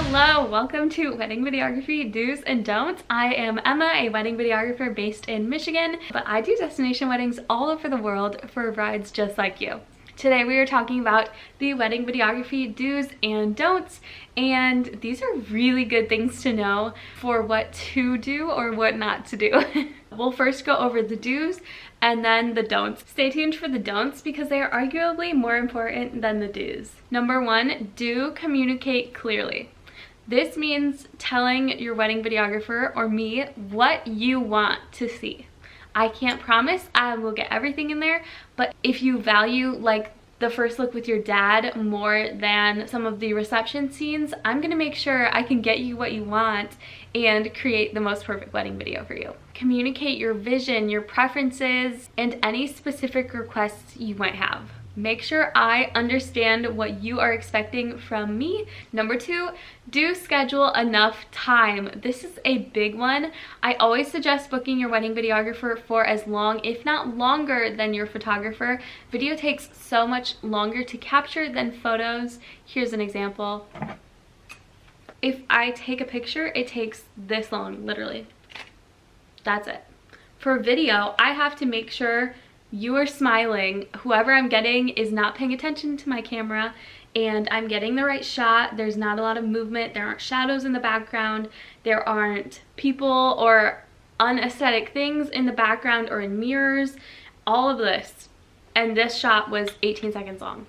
Hello, welcome to Wedding Videography Do's and Don'ts. I am Emma, a wedding videographer based in Michigan, but I do destination weddings all over the world for brides just like you. Today we are talking about the wedding videography do's and don'ts, and these are really good things to know for what to do or what not to do. We'll first go over the do's and then the don'ts. Stay tuned for the don'ts because they are arguably more important than the do's. Number one, do communicate clearly. This means telling your wedding videographer or me what you want to see. I can't promise I will get everything in there, but if you value like the first look with your dad more than some of the reception scenes, I'm gonna make sure I can get you what you want and create the most perfect wedding video for you. Communicate your vision, your preferences, and any specific requests you might have. Make sure I understand what you are expecting from me. Number two, do schedule enough time. This is a big one. I always suggest booking your wedding videographer for as long, if not longer, than your photographer. Video takes so much longer to capture than photos. Here's an example. If I take a picture, it takes this long, literally. That's it. For video, I have to make sure you are smiling, whoever I'm getting is not paying attention to my camera, and I'm getting the right shot. There's not a lot of movement, there aren't shadows in the background, there aren't people or unaesthetic things in the background or in mirrors, all of this. And this shot was 18 seconds long.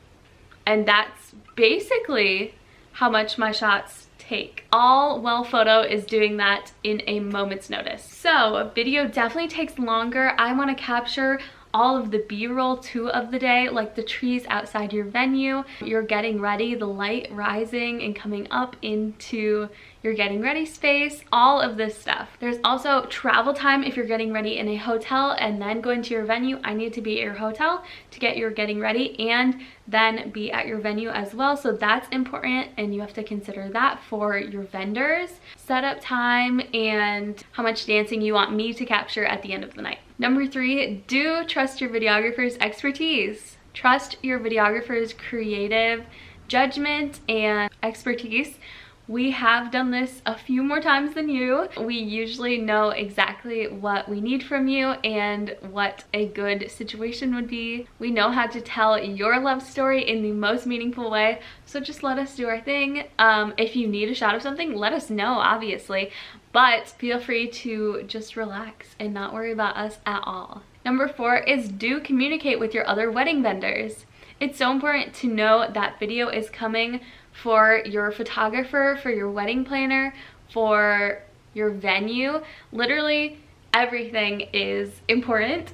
And that's basically how much my shots take. All well photo is doing that in a moment's notice. So video definitely takes longer. I want to capture all of the b-roll too of the day, like the trees outside your venue, you're getting ready, the light rising and coming up into your getting ready space, all of this stuff. There's also travel time if you're getting ready in a hotel and then going to your venue. I need to be at your hotel to get your getting ready and then be at your venue as well. So that's important and you have to consider that for your vendors. Setup time and how much dancing you want me to capture at the end of the night. Number three, do trust your videographer's expertise. Trust your videographer's creative judgment and expertise. We have done this a few more times than you. We usually know exactly what we need from you and what a good situation would be. We know how to tell your love story in the most meaningful way, so just let us do our thing. If you need a shot of something, let us know, obviously, but feel free to just relax and not worry about us at all. Number four is do communicate with your other wedding vendors. It's so important to know that video is coming for your photographer, for your wedding planner, for your venue. Literally everything is important.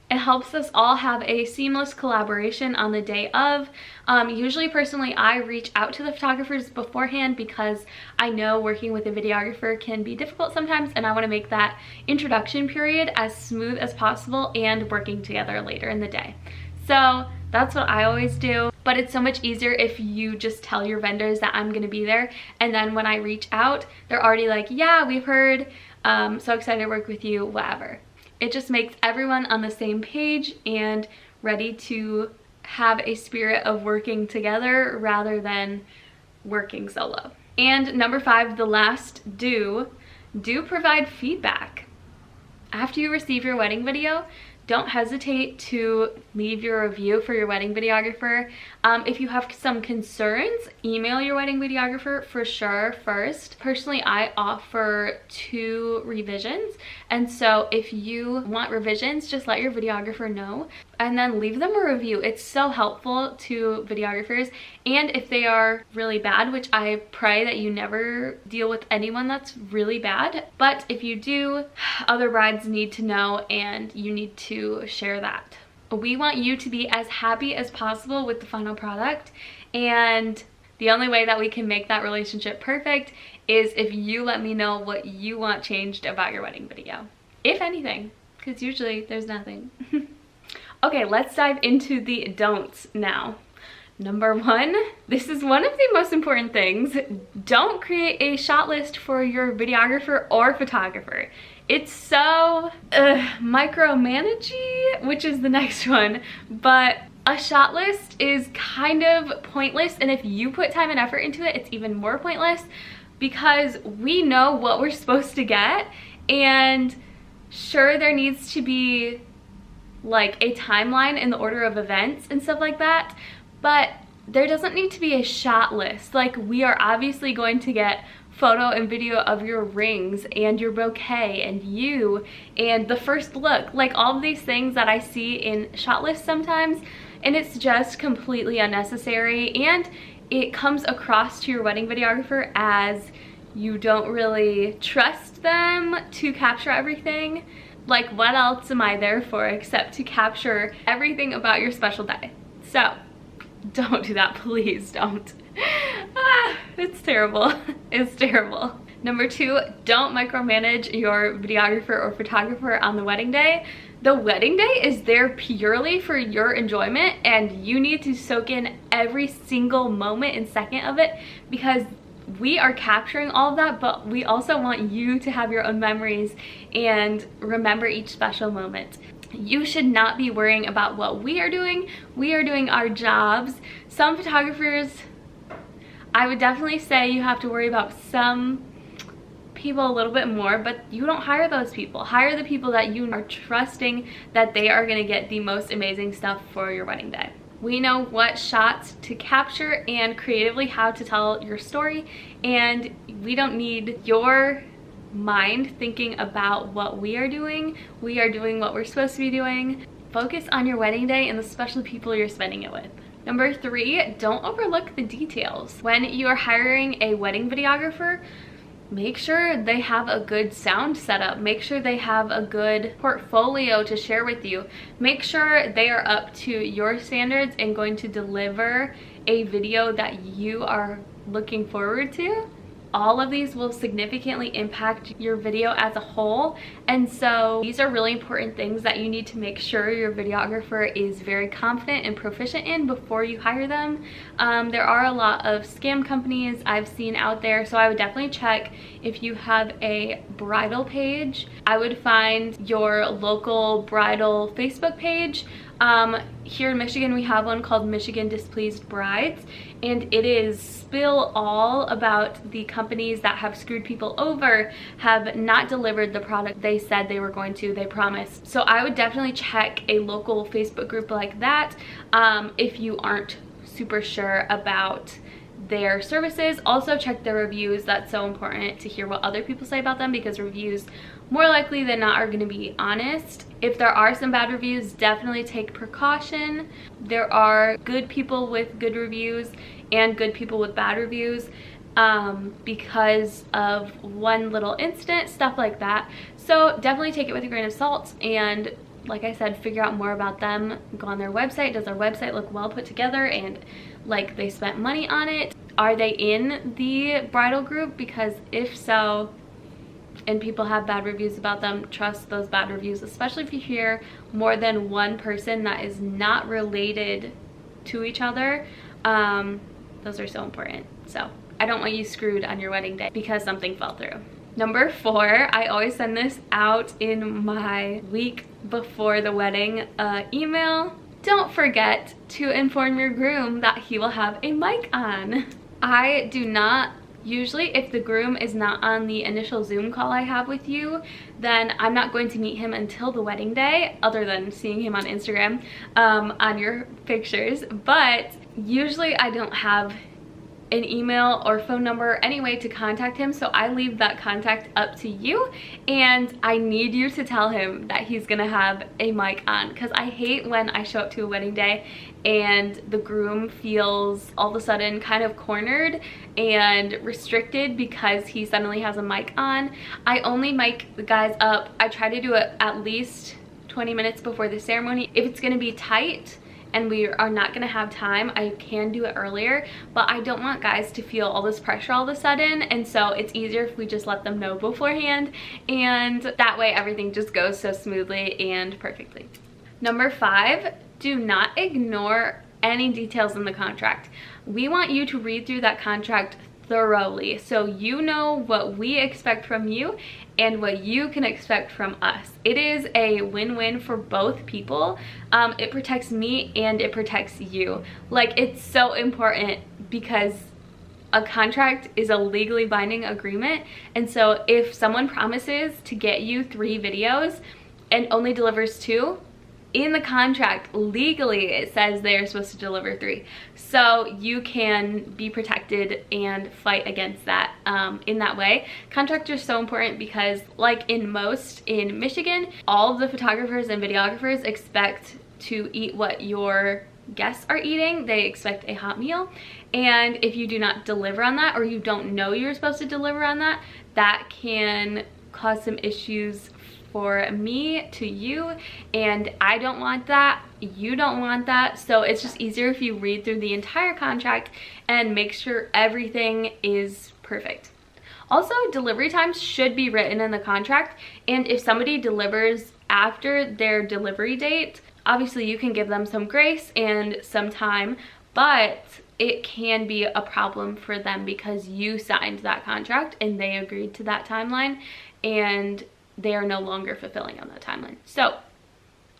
It helps us all have a seamless collaboration on the day of. Usually, personally, I reach out to the photographers beforehand because I know working with a videographer can be difficult sometimes, and I want to make that introduction period as smooth as possible and working together later in the day. So that's what I always do, but it's so much easier if you just tell your vendors that I'm gonna be there, and then when I reach out, they're already like, yeah, we've heard, so excited to work with you, whatever. It just makes everyone on the same page and ready to have a spirit of working together rather than working solo. And number five, the last do provide feedback. After you receive your wedding video, don't hesitate to leave your review for your wedding videographer. If you have some concerns, email your wedding videographer for sure first. Personally, I offer 2 revisions, and so if you want revisions, just let your videographer know and then leave them a review. It's so helpful to videographers, and if they are really bad, which I pray that you never deal with anyone that's really bad, but if you do, other brides need to know and you need to share that. We want you to be as happy as possible with the final product, and the only way that we can make that relationship perfect is if you let me know what you want changed about your wedding video, if anything, because usually there's nothing. Okay, let's dive into the don'ts now. Number one, this is one of the most important things. Don't create a shot list for your videographer or photographer. It's so micromanagey, which is the next one, but A shot list is kind of pointless, and if you put time and effort into it, it's even more pointless because we know what we're supposed to get. And sure, there needs to be like a timeline in the order of events and stuff like that, but there doesn't need to be a shot list. Like, we are obviously going to get photo and video of your rings and your bouquet and you and the first look, like all of these things that I see in shot lists sometimes, and it's just completely unnecessary, and it comes across to your wedding videographer as you don't really trust them to capture everything. Like, what else am I there for except to capture everything about your special day? So don't do that, please don't. It's terrible. It's terrible. Number 2, don't micromanage your videographer or photographer on the wedding day. The wedding day is there purely for your enjoyment, and you need to soak in every single moment and second of it, because we are capturing all of that, but we also want you to have your own memories and remember each special moment. You should not be worrying about what we are doing. We are doing our jobs. Some photographers, I would definitely say you have to worry about some people a little bit more, but you don't hire those people. Hire the people that you are trusting that they are going to get the most amazing stuff for your wedding day. We know what shots to capture and creatively how to tell your story, and we don't need your mind thinking about what we are doing. We are doing what we're supposed to be doing. Focus on your wedding day and the special people you're spending it with. Number 3, don't overlook the details. When you are hiring a wedding videographer, make sure they have a good sound setup. Make sure they have a good portfolio to share with you. Make sure they are up to your standards and going to deliver a video that you are looking forward to. All of these will significantly impact your video as a whole, and so these are really important things that you need to make sure your videographer is very confident and proficient in before you hire them. There are a lot of scam companies I've seen out there, so I would definitely check if you have a bridal page. I would find your local bridal Facebook page. Here in Michigan, we have one called Michigan Displeased Brides, and it is spill all about the companies that have screwed people over, have not delivered the product they said they were going to, they promised. So I would definitely check a local Facebook group like that if you aren't super sure about their services. Also check their reviews. That's so important to hear what other people say about them, because reviews more likely than not are going to be honest. If there are some bad reviews, definitely take precaution. There are good people with good reviews and good people with bad reviews because of one little incident, stuff like that. So definitely take it with a grain of salt, and like I said, figure out more about them. Go on their website. Does their website look well put together and like they spent money on it? Are they in the bridal group? Because if so, and people have bad reviews about them, trust those bad reviews, especially if you hear more than one person that is not related to each other. Those are so important. So I don't want you screwed on your wedding day because something fell through. Number 4, I always send this out in my week before the wedding email. Don't forget to inform your groom that he will have a mic on. I do not usually, if the groom is not on the initial Zoom call I have with you, then I'm not going to meet him until the wedding day, other than seeing him on Instagram on your pictures. But usually I don't have an email or phone number anyway to contact him, so I leave that contact up to you, and I need you to tell him that he's gonna have a mic on, because I hate when I show up to a wedding day and the groom feels all of a sudden kind of cornered and restricted because he suddenly has a mic on. I only mic the guys up. I try to do it at least 20 minutes before the ceremony. If it's gonna be tight and we are not gonna have time, I can do it earlier, but I don't want guys to feel all this pressure all of a sudden, and so it's easier if we just let them know beforehand, and that way everything just goes so smoothly and perfectly. Number 5, do not ignore any details in the contract. We want you to read through that contract thoroughly, so you know what we expect from you and what you can expect from us. It is a win-win for both people. It protects me and it protects you. Like, it's so important because a contract is a legally binding agreement, and so if someone promises to get you 3 videos and only delivers 2, in the contract, legally, it says they're supposed to deliver 3. So you can be protected and fight against that in that way. Contracts are so important because, like in Michigan, all of the photographers and videographers expect to eat what your guests are eating. They expect a hot meal. And if you do not deliver on that, or you don't know you're supposed to deliver on that, that can cause some issues for me to you, and I don't want that, you don't want that. So it's just easier if you read through the entire contract and make sure everything is perfect. Also, delivery times should be written in the contract, and if somebody delivers after their delivery date, obviously you can give them some grace and some time, but it can be a problem for them because you signed that contract and they agreed to that timeline, and they are no longer fulfilling on that timeline. So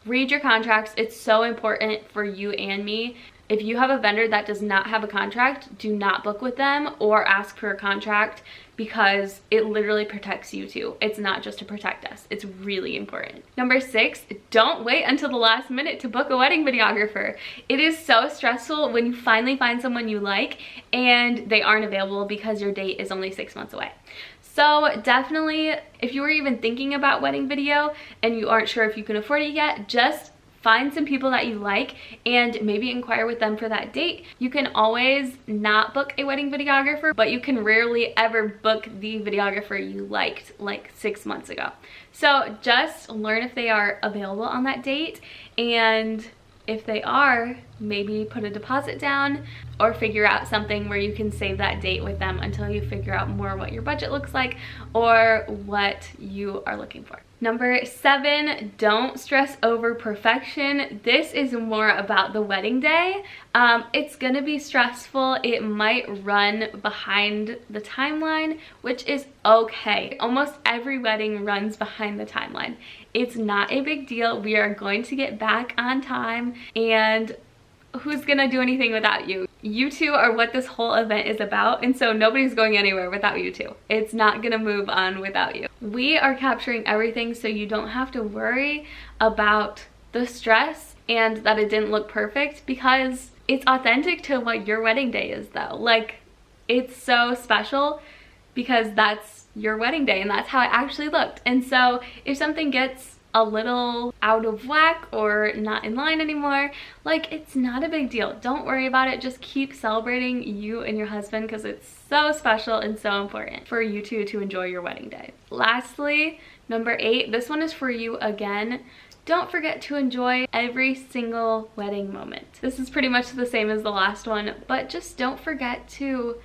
read your contracts. It's so important for you and me. If you have a vendor that does not have a contract, do not book with them or ask for a contract, because it literally protects you too. It's not just to protect us. It's really important. Number 6, don't wait until the last minute to book a wedding videographer. It is so stressful when you finally find someone you like and they aren't available because your date is only 6 months away. So definitely, if you were even thinking about wedding video and you aren't sure if you can afford it yet, just find some people that you like and maybe inquire with them for that date. You can always not book a wedding videographer, but you can rarely ever book the videographer you liked like 6 months ago. So just learn if they are available on that date, and if they are, maybe put a deposit down or figure out something where you can save that date with them until you figure out more what your budget looks like or what you are looking for. Number 7, don't stress over perfection. This is more about the wedding day. It's gonna be stressful. It might run behind the timeline, which is okay. Almost every wedding runs behind the timeline. It's not a big deal. We are going to get back on time, and who's gonna do anything without you? You two are what this whole event is about, and so nobody's going anywhere without you two. It's not gonna move on without you. We are capturing everything so you don't have to worry about the stress and that it didn't look perfect, because it's authentic to what your wedding day is though. Like, it's so special because that's your wedding day and that's how it actually looked. And so if something gets a little out of whack or not in line anymore, like, it's not a big deal. Don't worry about it. Just keep celebrating you and your husband, because it's so special and so important for you two to enjoy your wedding day. Lastly, number 8, this one is for you again. Don't forget to enjoy every single wedding moment. This is pretty much the same as the last one, but just don't forget to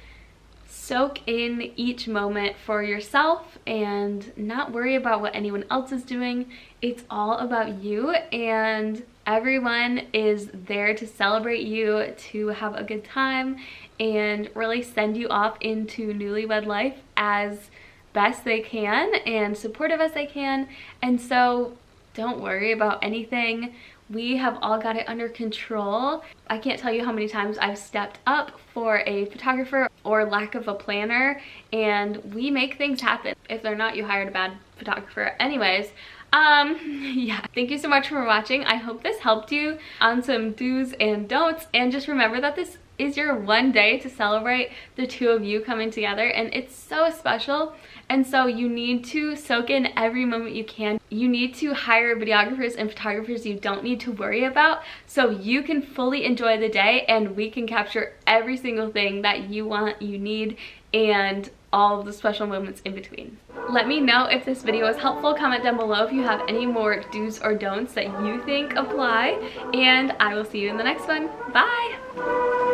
soak in each moment for yourself and not worry about what anyone else is doing. It's all about you, and everyone is there to celebrate you, to have a good time, and really send you off into newlywed life as best they can and supportive as they can. And so don't worry about anything. We have all got it under control. I can't tell you how many times I've stepped up for a photographer or lack of a planner, and we make things happen. If they're not, you hired a bad photographer. Anyways, yeah, thank you so much for watching. I hope this helped you on some do's and don'ts, and just remember that this is your one day to celebrate the two of you coming together, and it's so special. And so you need to soak in every moment you can. You need to hire videographers and photographers you don't need to worry about, so you can fully enjoy the day and we can capture every single thing that you want, you need, and all of the special moments in between. Let me know if this video was helpful. Comment down below if you have any more do's or don'ts that you think apply, and I will see you in the next one. Bye!